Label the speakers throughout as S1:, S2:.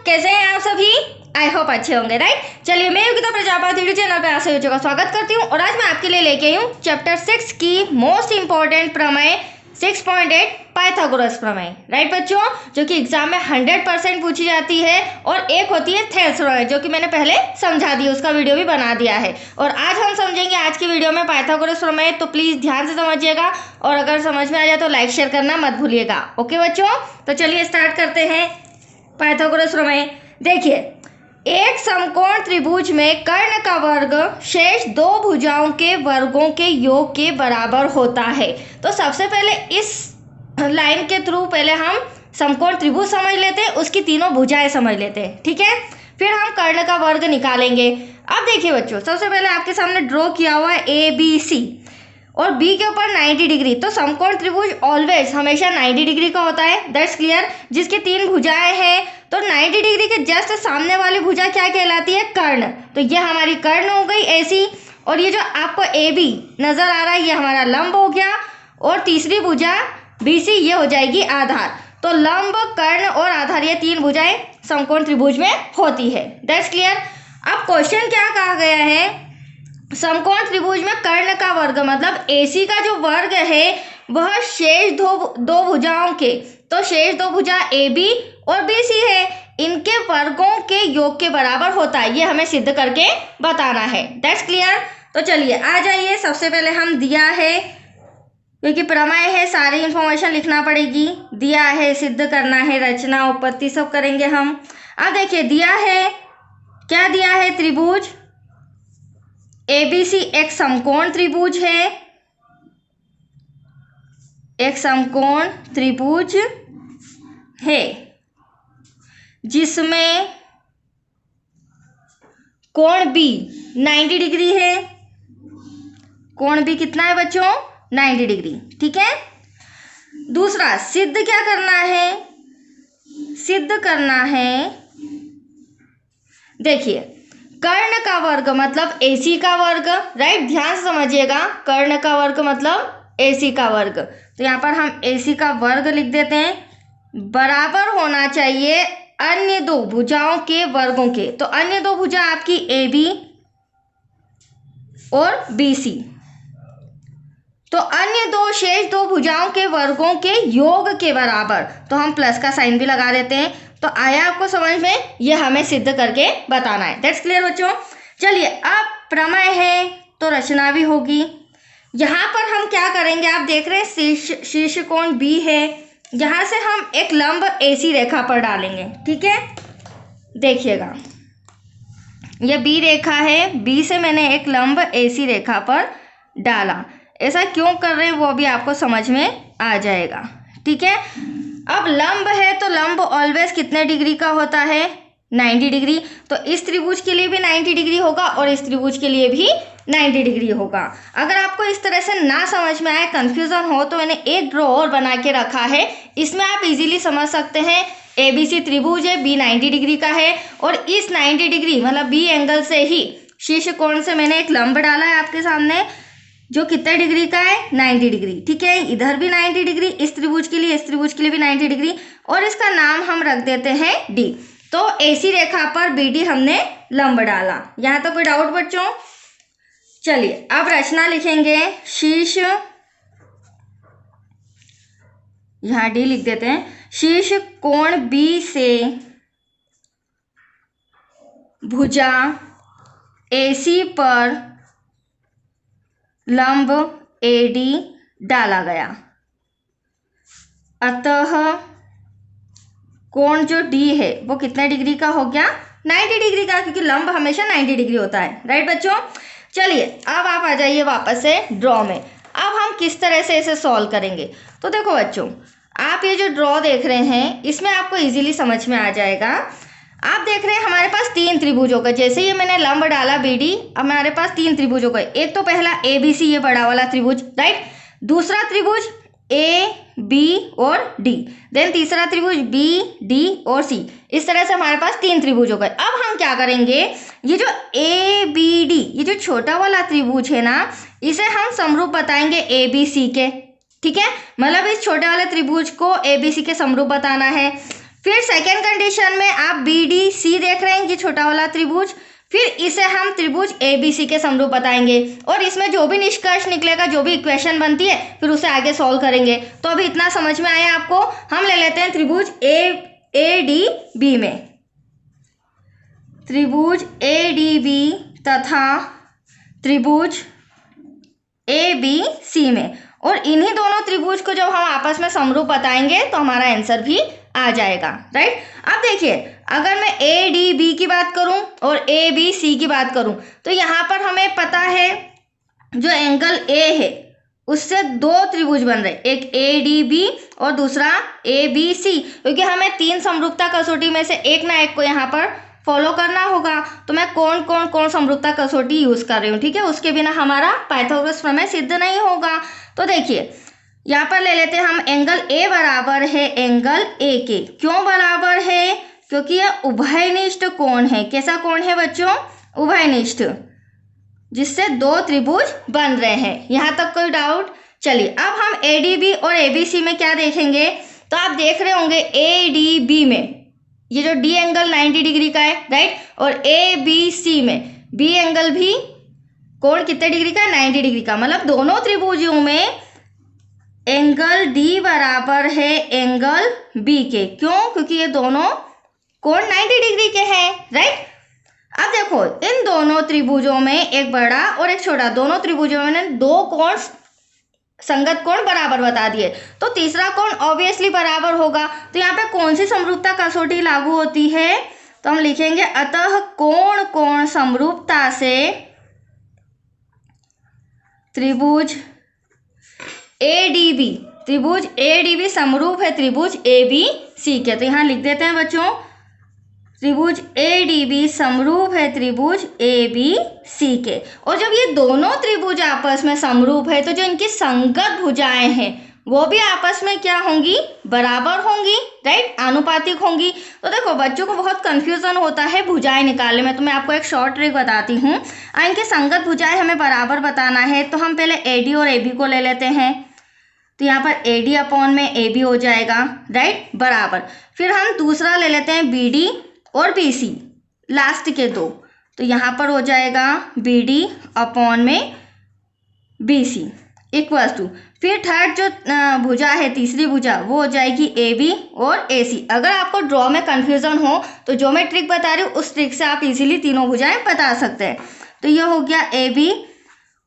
S1: कैसे हैं आप सभी? आई होप अच्छे होंगे, राइट। चलिए, मैं योगिता प्रजापति यूट्यूब चैनल पे आप सभी का स्वागत करती हूँ और आज मैं आपके लिए लेके आई हूँ चैप्टर 6 की मोस्ट इंपॉर्टेंट प्रमेय 6.8 पाइथागोरस प्रमेय, राइट बच्चों, जो कि एग्जाम में 100% पूछी जाती है। और एक होती है थेल्स प्रमेय, जो कि मैंने पहले समझा दी, उसका वीडियो भी बना दिया है। और आज हम समझेंगे आज की वीडियो में पाइथागोरस प्रमेय, तो प्लीज ध्यान से समझिएगा और अगर समझ में आ जाए तो लाइक शेयर करना मत भूलिएगा। ओके बच्चों, तो चलिए स्टार्ट करते हैं पाइथागोरस प्रमेय। देखिए, एक समकोण त्रिभुज में कर्ण का वर्ग शेष दो भुजाओं के वर्गों के योग के बराबर होता है। तो सबसे पहले इस लाइन के थ्रू पहले हम समकोण त्रिभुज समझ लेते हैं, उसकी तीनों भुजाएं समझ लेते हैं, ठीक है। फिर हम कर्ण का वर्ग निकालेंगे। अब देखिए बच्चों, सबसे पहले आपके सामने ड्रॉ किया हुआ है ABC और B के ऊपर 90 डिग्री। तो समकोण त्रिभुज ऑलवेज हमेशा 90 डिग्री का होता है, दैट्स क्लियर। जिसकी तीन भुजाएं हैं, तो 90 डिग्री के जस्ट सामने वाली भुजा क्या कहलाती है? कर्ण। तो ये हमारी कर्ण हो गई AC, और ये जो आपको AB नजर आ रहा है ये हमारा लंब हो गया, और तीसरी भुजा BC ये हो जाएगी आधार। तो लंब, कर्ण और आधार, ये तीन भुजाएं समकोण त्रिभुज में होती है, दैट्स क्लियर। अब क्वेश्चन क्या कहा गया है? समकोण त्रिभुज में कर्ण का वर्ग मतलब AC का जो वर्ग है वह शेष दो भुजाओं के, तो शेष दो भुजा AB और BC है, इनके वर्गों के योग के बराबर होता है। ये हमें सिद्ध करके बताना है, दैट्स क्लियर। तो चलिए आ जाइए, सबसे पहले हम दिया है, क्योंकि प्रमेय है सारी इंफॉर्मेशन लिखना पड़ेगी, दिया है, सिद्ध करना है, रचना, उत्पत्ति सब करेंगे हम। अब देखिए दिया है, क्या दिया है? त्रिभुज ABC एक समकोण त्रिभुज है, एक समकोण त्रिभुज है जिसमें कोण B 90 डिग्री है। कोण B कितना है बच्चों? 90 डिग्री, ठीक है। दूसरा, सिद्ध क्या करना है? सिद्ध करना है, देखिए, कर्ण का वर्ग मतलब AC का वर्ग, राइट, ध्यान से समझिएगा। कर्ण का वर्ग मतलब AC का वर्ग, तो यहाँ पर हम AC का वर्ग लिख देते हैं, बराबर होना चाहिए अन्य दो भुजाओं के वर्गों के। तो अन्य दो भुजा आपकी AB और BC, तो अन्य दो शेष दो भुजाओं के वर्गों के योग के बराबर, तो हम प्लस का साइन भी लगा देते हैं। तो आया आपको समझ में? ये हमें सिद्ध करके बताना है, दैट्स क्लियर बच्चों। चलिए, अब प्रमेय है तो रचना भी होगी। यहाँ पर हम क्या करेंगे, आप देख रहे हैं शीर्ष कोण B है, यहाँ से हम एक लंब AC रेखा पर डालेंगे, ठीक है। देखिएगा, ये B रेखा है, B से मैंने एक लंब AC रेखा पर डाला। ऐसा क्यों कर रहे हैं वो भी आपको समझ में आ जाएगा, ठीक है। अब लंब है तो लंब ऑलवेज कितने डिग्री का होता है? 90 डिग्री। तो इस त्रिभुज के लिए भी 90 डिग्री होगा और इस त्रिभुज के लिए भी 90 डिग्री होगा। अगर आपको इस तरह से ना समझ में आए, कंफ्यूजन हो, तो मैंने एक ड्रॉ और बना के रखा है, इसमें आप इजीली समझ सकते हैं। ABC त्रिभुज है, B 90 डिग्री का है, और इस 90 डिग्री मतलब B एंगल से ही शीर्ष कोण से मैंने एक लंब डाला है आपके सामने, जो कितने डिग्री का है? 90 डिग्री, ठीक है। इधर भी 90 डिग्री, इस त्रिभुज के लिए, इस त्रिभुज के लिए भी 90 डिग्री, और इसका नाम हम रख देते हैं D। तो AC रेखा पर BD हमने लंब डाला। यहाँ तो कोई डाउट बच्चों? चलिए अब रचना लिखेंगे। शीर्ष, यहाँ D लिख देते हैं। शीर्ष कोण B से भुजा AC पर लंब AD डाला गया, अतः कोण जो D है वो कितने डिग्री का हो गया? 90 डिग्री का, क्योंकि लंब हमेशा 90 डिग्री होता है, राइट बच्चों। चलिए अब आप आ जाइए वापस से ड्रॉ में। अब हम किस तरह से इसे सॉल्व करेंगे? तो देखो बच्चों, आप ये जो ड्रॉ देख रहे हैं इसमें आपको इजीली समझ में आ जाएगा। आप देख रहे हैं हमारे पास तीन त्रिभुजों का, जैसे ही मैंने लंब डाला BD, अब हमारे पास तीन त्रिभुजों का, एक तो पहला ABC ये बड़ा वाला त्रिभुज, राइट, दूसरा त्रिभुज AB और D, देन तीसरा त्रिभुज BD और C। इस तरह से हमारे पास तीन त्रिभुजों का। अब हम क्या करेंगे, ये जो ABD, ये जो छोटा वाला त्रिभुज है ना, इसे हम समरूप बताएंगे ABC के, ठीक है। मतलब इस छोटे वाले त्रिभुज को ABC के समरूप बताना है। फिर सेकेंड कंडीशन में आप बी डी सी देख रहे हैं, ये छोटा वाला त्रिभुज, फिर इसे हम त्रिभुज ए बी सी के समरूप बताएंगे और इसमें जो भी निष्कर्ष निकलेगा, जो भी इक्वेशन बनती है, फिर उसे आगे सॉल्व करेंगे। तो अभी इतना समझ में आया आपको। हम ले लेते हैं त्रिभुज ए डी बी में, त्रिभुज ए डी बी तथा त्रिभुज ए बी सी में, और इन्हीं दोनों त्रिभुज को जब हम आपस में समरूप बताएंगे तो हमारा आंसर भी आ जाएगा, राइट। अब देखिए, अगर मैं ए डी बी की बात करूं और ए बी सी की बात करूं तो यहाँ पर हमें पता है जो एंगल ए है उससे दो त्रिभुज बन रहे, एक ए डी बी और दूसरा ए बी सी, क्योंकि हमें तीन समरूपता कसौटी में से एक ना एक को यहाँ पर फॉलो करना होगा। तो मैं कौन समरूपता कसौटी यूज कर रही हूँ, ठीक है, उसके बिना हमारा पाइथागोरस प्रमेय सिद्ध नहीं होगा। तो देखिए यहाँ पर ले लेते हैं हम, एंगल ए बराबर है एंगल ए के। क्यों बराबर है? क्योंकि यह उभयनिष्ठ कोण है। कैसा कोण है बच्चों? उभयनिष्ठ, जिससे दो त्रिभुज बन रहे हैं। यहाँ तक कोई डाउट? चलिए अब हम ए डी बी और ए बी सी में क्या देखेंगे, तो आप देख रहे होंगे ए डी बी में ये जो डी एंगल 90 डिग्री का है, राइट, और ए बी सी में बी एंगल भी कोण कितने डिग्री का है? 90 डिग्री का। मतलब दोनों त्रिभुजों में एंगल डी बराबर है एंगल बी के। क्यों? क्योंकि ये दोनों कोण 90 डिग्री के हैं, राइट। अब देखो, इन दोनों त्रिभुजों में एक बड़ा और एक छोटा, दोनों त्रिभुजों में दो कोण संगत कोण बराबर बता दिए, तो तीसरा कोण ऑब्वियसली बराबर होगा। तो यहाँ पे कौन सी समरूपता कसौटी लागू होती है? तो हम लिखेंगे अतः कोण समरूपता से त्रिभुज ए डी बी समरूप है त्रिभुज ए बी सी के। तो यहाँ लिख देते हैं बच्चों, त्रिभुज ए डी बी समरूप है त्रिभुज ए बी सी के। और जब ये दोनों त्रिभुज आपस में समरूप है तो जो इनकी संगत भुजाएं हैं वो भी आपस में क्या होंगी? बराबर होंगी, राइट, आनुपातिक होंगी। तो देखो बच्चों को बहुत कंफ्यूजन होता है भुजाएं निकालने में, तो मैं आपको एक शॉर्ट ट्रिक बताती हूँ। इनकी संगत भुजाएं हमें बराबर बताना है, तो हम पहले ए डी और ए बी को ले लेते हैं। तो यहाँ पर ए डी अपॉन में ए बी हो जाएगा, राइट, बराबर। फिर हम दूसरा ले लेते हैं बी डी और बी सी, लास्ट के दो, तो यहाँ पर हो जाएगा बी डी अपॉन में बी सी इक्वल टू, फिर थर्ड जो भुजा है, तीसरी भुजा, वो हो जाएगी ए बी और ए सी। अगर आपको ड्रॉ में कन्फ्यूजन हो तो जो मैं ट्रिक बता रही हूँ उस ट्रिक से आप इजीली तीनों भुजाएं बता सकते हैं। तो ये हो गया ए बी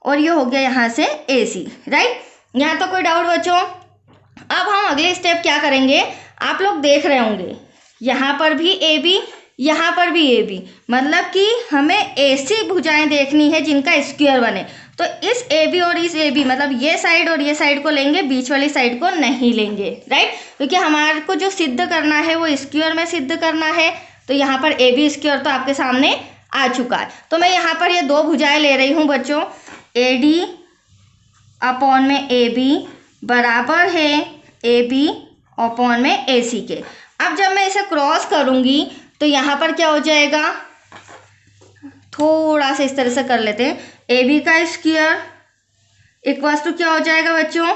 S1: और ये हो गया यहाँ से ए सी, राइट। यहाँ तो कोई डाउट बच्चों? अब हम अगले स्टेप क्या करेंगे, आप लोग देख रहे होंगे यहाँ पर भी ए बी, यहाँ पर भी ए बी, मतलब कि हमें ऐसी भुजाएं देखनी है जिनका स्क्वायर बने। तो इस ए बी और इस ए बी, मतलब ये साइड और ये साइड को लेंगे, बीच वाली साइड को नहीं लेंगे, राइट, क्योंकि हमारे को जो सिद्ध करना है वो स्क्वायर में सिद्ध करना है। तो यहाँ पर ए बी स्क्वायर तो आपके सामने आ चुका है। तो मैं यहाँ पर ये दो भुजाएं ले रही हूँ बच्चों, ए डी अपॉन में ए बी बराबर है ए बी अपॉन में ए सी के। अब जब मैं इसे क्रॉस करूँगी तो यहाँ पर क्या हो जाएगा, थोड़ा सा इस तरह से कर लेते हैं, ए बी का स्क्वायर इक्वल्स टू क्या हो जाएगा बच्चों,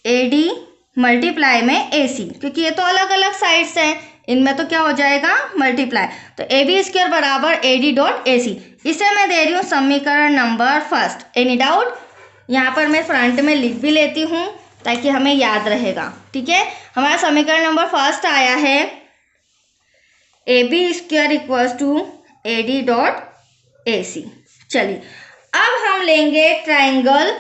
S1: ए डी मल्टीप्लाई में ए सी, क्योंकि ये तो अलग अलग साइड्स हैं, इनमें तो क्या हो जाएगा मल्टीप्लाई। तो ए बी स्क्वायर बराबर ए डी डॉट ए सी। इसे मैं दे रही हूँ समीकरण नंबर फर्स्ट। Any doubt? यहाँ पर मैं फ्रंट में लिख भी लेती हूँ ताकि हमें याद रहेगा, ठीक है। हमारा समीकरण नंबर फर्स्ट आया है A B square equals to A D dot A C. चलिए अब हम लेंगे ट्राइंगल।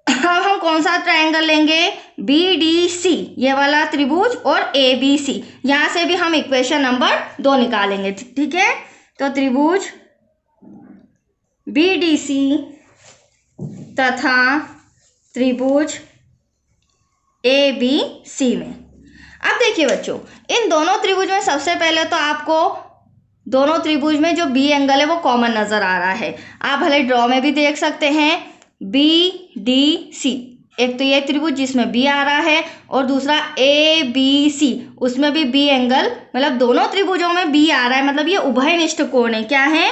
S1: अब हम कौन सा ट्राइंगल लेंगे? बी डी सी, ये वाला त्रिभुज, और ए बी सी। यहाँ से भी हम इक्वेशन नंबर 2 निकालेंगे, ठीक है। तो त्रिभुज बी डी सी तथा त्रिभुज ए बी सी में। अब देखिए बच्चों, इन दोनों त्रिभुज में सबसे पहले तो आपको दोनों त्रिभुज में जो बी एंगल है वो कॉमन नजर आ रहा है। आप भले ड्रॉ में भी देख सकते हैं, बी डी सी, एक तो ये त्रिभुज जिसमें बी आ रहा है और दूसरा ए बी सी, उसमें भी बी एंगल, मतलब दोनों त्रिभुजों में बी आ रहा है, मतलब ये उभयनिष्ठ कोण है। क्या है?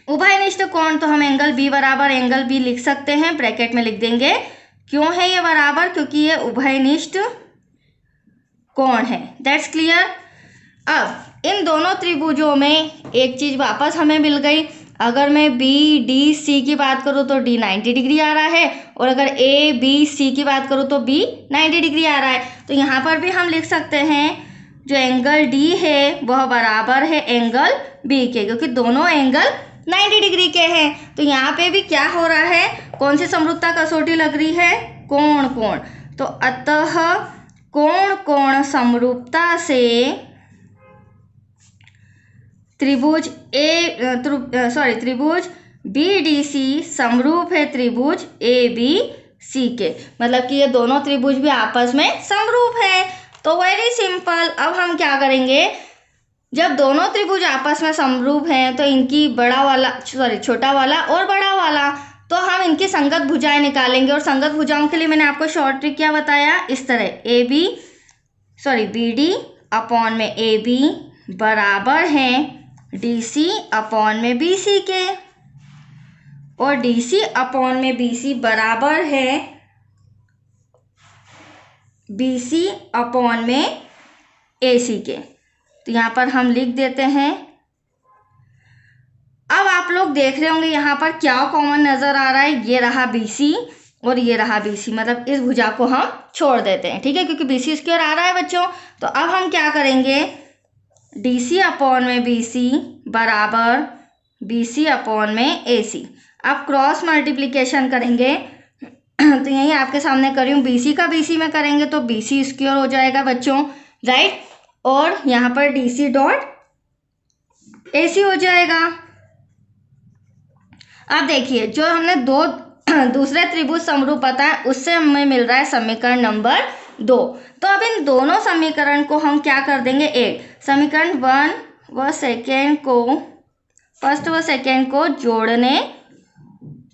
S1: उभयनिष्ठ कोण। तो हम एंगल बी बराबर एंगल बी लिख सकते हैं, ब्रैकेट में लिख देंगे। क्यों है ये बराबर? क्योंकि ये उभयनिष्ठ कोण है। That's clear. अब इन दोनों त्रिभुजों में एक चीज वापस हमें मिल गई। अगर मैं बी डी सी की बात करूँ तो डी 90 डिग्री आ रहा है, और अगर ए बी सी की बात करूँ तो बी 90 डिग्री आ रहा है। तो यहाँ पर भी हम लिख सकते हैं जो एंगल डी है वह बराबर है एंगल बी के, क्योंकि दोनों एंगल 90 डिग्री के हैं। तो यहाँ पे भी क्या हो रहा है, कौन सी समरूपता कसौटी लग रही है, कोण कोण। तो अतः कोण कोण समरूपता से त्रिभुज त्रिभुज BDC समरूप है त्रिभुज ABC के। मतलब कि ये दोनों त्रिभुज भी आपस में समरूप है। तो वेरी सिंपल, अब हम क्या करेंगे, जब दोनों त्रिभुज आपस में समरूप हैं तो इनकी छोटा वाला और बड़ा वाला, तो हम इनकी संगत भुजाएं निकालेंगे। और संगत भुजाओं के लिए मैंने आपको शॉर्ट ट्रिक क्या बताया, इस तरह BD अपॉन में AB बराबर है DC अपॉन में BC के, और DC अपॉन में BC बराबर है BC अपॉन में AC के। तो यहाँ पर हम लिख देते हैं। अब आप लोग देख रहे होंगे यहाँ पर क्या कॉमन नजर आ रहा है, ये रहा BC और ये रहा BC, मतलब इस भुजा को हम छोड़ देते हैं, ठीक है, क्योंकि BC स्क्वायर आ रहा है बच्चों। तो अब हम क्या करेंगे, DC अपॉन में BC बराबर BC अपॉन में AC। अब क्रॉस मल्टीप्लिकेशन करेंगे तो यही आपके सामने कर रही हूँ, BC का BC में करेंगे तो BC स्क्वायर हो जाएगा बच्चों, राइट। और यहाँ पर DC डॉट AC हो जाएगा। अब देखिए जो हमने दूसरे त्रिभुज समरूप पता है उससे हमें मिल रहा है समीकरण नंबर 2। तो अब इन दोनों समीकरण को हम क्या कर देंगे, एक समीकरण फर्स्ट व सेकेंड को जोड़ने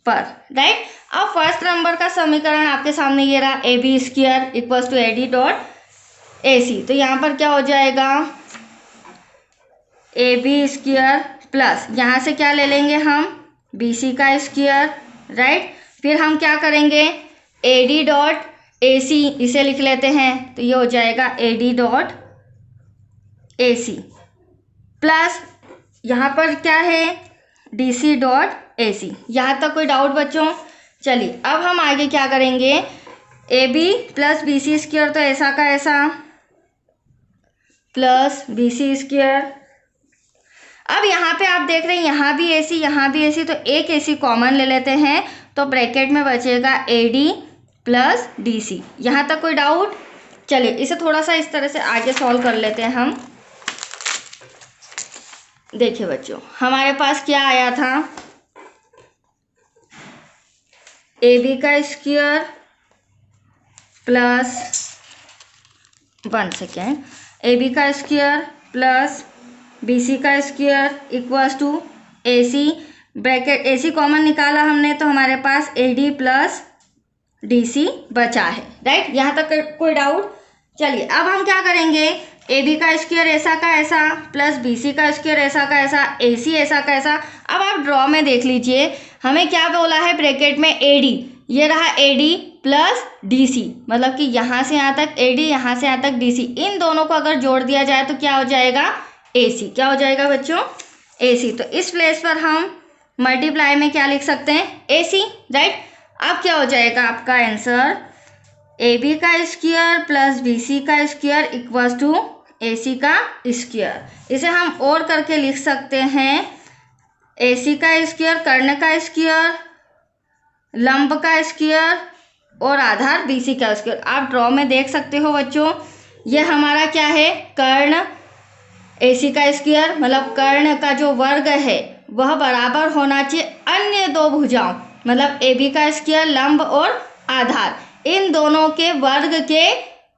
S1: पर, राइट। अब फर्स्ट नंबर का समीकरण आपके सामने ये रहा, AB square equals to AD dot AC। तो यहाँ पर क्या हो जाएगा, AB स्क्वायर प्लस यहाँ से क्या ले लेंगे हम, BC का स्क्वायर, राइट। फिर हम क्या करेंगे, AD डॉट AC इसे लिख लेते हैं, तो ये हो जाएगा AD डॉट AC प्लस यहाँ पर क्या है, DC डॉट AC। यहाँ तक कोई डाउट बच्चों? चलिए अब हम आगे क्या करेंगे, AB प्लस BC स्क्वायर तो ऐसा का ऐसा प्लस BC स्क्वायर। अब यहाँ पे आप देख रहे हैं यहाँ भी AC यहाँ भी AC, तो एक AC कॉमन ले लेते हैं, तो ब्रैकेट में बचेगा AD प्लस DC। यहाँ तक कोई डाउट? चलिए इसे थोड़ा सा इस तरह से आगे सॉल्व कर लेते हैं हम। देखिए बच्चों हमारे पास क्या आया था, AB का स्क्वायर प्लस AB का स्क्वायर प्लस BC का square equals to AC, bracket AC common निकाला हमने तो हमारे पास AD प्लस DC बचा है, राइट। यहाँ तक कोई डाउट? चलिए अब हम क्या करेंगे, AB का स्क्वायर ऐसा का ऐसा प्लस BC का स्क्वायर ऐसा का ऐसा, AC ऐसा का ऐसा। अब आप ड्रॉ में देख लीजिए हमें क्या बोला है, ब्रैकेट में AD, ये रहा AD प्लस DC, मतलब कि यहाँ से यहाँ तक AD यहाँ से यहाँ तक DC, इन दोनों को अगर जोड़ दिया जाए तो क्या हो जाएगा, AC। क्या हो जाएगा बच्चों, AC। तो इस प्लेस पर हम मल्टीप्लाई में क्या लिख सकते हैं, AC, राइट। अब क्या हो जाएगा आपका आंसर, AB का स्क्वायर प्लस BC का स्क्वायर इक्वल्स टू AC का स्क्वायर। इसे हम और करके लिख सकते हैं, AC का स्क्वायर, कर्ण का स्क्वायर, लंब का स्क्वायर और आधार BC का स्क्वायर। आप ड्रॉ में देख सकते हो बच्चों, यह हमारा क्या है, कर्ण AC का स्क्वायर, मतलब कर्ण का जो वर्ग है वह बराबर होना चाहिए अन्य दो भुजाओं, मतलब AB का स्क्वायर, लंब और आधार, इन दोनों के वर्ग के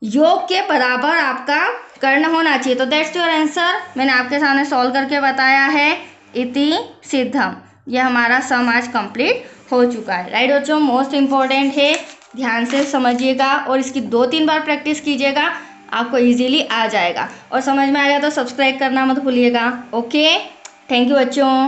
S1: योग के बराबर आपका कर्ण होना चाहिए। तो दैट्स योर आंसर, मैंने आपके सामने सॉल्व करके बताया है, इति सिद्धम। यह हमारा सम आज कंप्लीट हो चुका है, राइट बच्चों। मोस्ट इम्पोर्टेंट है, ध्यान से समझिएगा और इसकी 2-3 बार प्रैक्टिस कीजिएगा, आपको इजीली आ जाएगा। और समझ में आ गया तो सब्सक्राइब करना मत भूलिएगा। ओके, थैंक यू बच्चों।